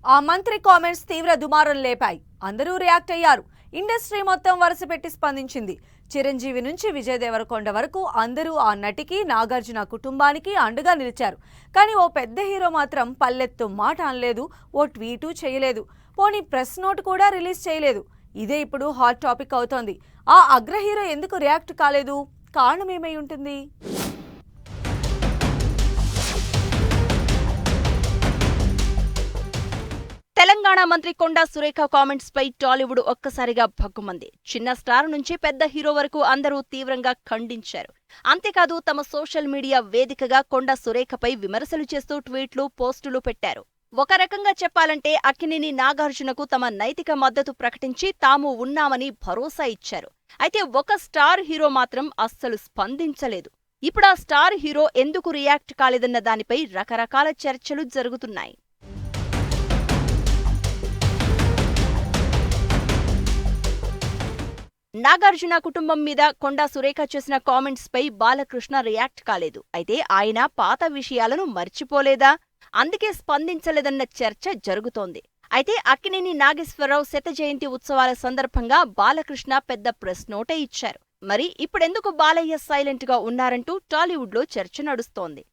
ఆ మంత్రి కామెంట్స్ తీవ్ర దుమారం లేపాయి. అందరూ రియాక్ట్ అయ్యారు. ఇండస్ట్రీ మొత్తం వరుసపెట్టి స్పందించింది. చిరంజీవి నుంచి విజయ్ దేవరకొండ వరకు అందరూ ఆ నటికి, నాగార్జున కుటుంబానికి అండగా నిలిచారు. కానీ ఓ పెద్ద హీరో మాత్రం పల్లెత్తు మాట అనలేదు, ఓ ట్వీటు చేయలేదు, పోనీ ప్రెస్ నోట్ కూడా రిలీజ్ చేయలేదు. ఇదే ఇప్పుడు హాట్ టాపిక్ అవుతోంది. ఆ అగ్ర హీరో ఎందుకు రియాక్ట్ కాలేదు? కారణం ఏమై ఉంటుంది? తెలంగాణ మంత్రి కొండా సురేఖ కామెంట్స్ పై టాలీవుడ్ ఒక్కసారిగా భగ్గుమంది. చిన్న స్టార్ నుంచి పెద్ద హీరో వరకు అందరూ తీవ్రంగా ఖండించారు. అంతేకాదు తమ సోషల్ మీడియా వేదికగా కొండా సురేఖపై విమర్శలు చేస్తూ ట్వీట్లు, పోస్టులు పెట్టారు. ఒక రకంగా చెప్పాలంటే అక్కినేని నాగార్జునకు తమ నైతిక మద్దతు ప్రకటించి తాము ఉన్నామని భరోసా ఇచ్చారు. అయితే ఒక స్టార్ హీరో మాత్రం అస్సలు స్పందించలేదు. ఇప్పుడా స్టార్ హీరో ఎందుకు రియాక్ట్ కాలేదన్న దానిపై రకరకాల చర్చలు జరుగుతున్నాయి. నాగార్జున కుటుంబం మీద కొండా సురేఖ చేసిన కామెంట్స్ పై బాలకృష్ణ రియాక్ట్ కాలేదు. అయితే ఆయన పాత విషయాలను మర్చిపోలేదా, అందుకే స్పందించలేదన్న చర్చ జరుగుతోంది. అయితే అక్కినేని నాగేశ్వరరావు శత జయంతి ఉత్సవాల సందర్భంగా బాలకృష్ణ పెద్ద ప్రెస్ నోటే ఇచ్చారు. మరి ఇప్పుడెందుకు బాలయ్య సైలెంట్ గా ఉన్నారంటూ టాలీవుడ్లో చర్చ నడుస్తోంది.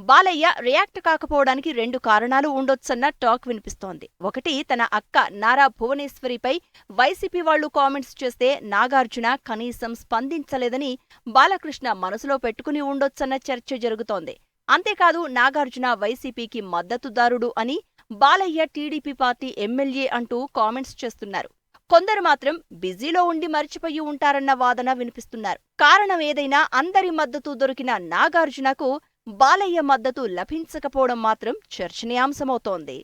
బాలయ్య రియాక్ట్ కాకపోవడానికి 2 కారణాలు ఉండొచ్చన్న టాక్ వినిపిస్తోంది. ఒకటి, తన అక్క నారా భువనేశ్వరిపై వైసీపీ వాళ్లు కామెంట్స్ చేస్తే నాగార్జున కనీసం స్పందించలేదని బాలకృష్ణ మనసులో పెట్టుకుని ఉండొచ్చన్న చర్చ జరుగుతోంది. అంతేకాదు నాగార్జున వైసీపీకి మద్దతుదారుడు అని, బాలయ్య టీడీపీ పార్టీ ఎమ్మెల్యే అంటూ కామెంట్స్ చేస్తున్నారు. కొందరు మాత్రం బిజీలో ఉండి మర్చిపోయి ఉంటారన్న వాదన వినిపిస్తున్నారు. కారణం ఏదైనా అందరి మద్దతు దొరికిన నాగార్జునకు బాలయ్య మద్దతు లభించకపోవడం మాత్రం చర్చనీయాంశమవుతోంది.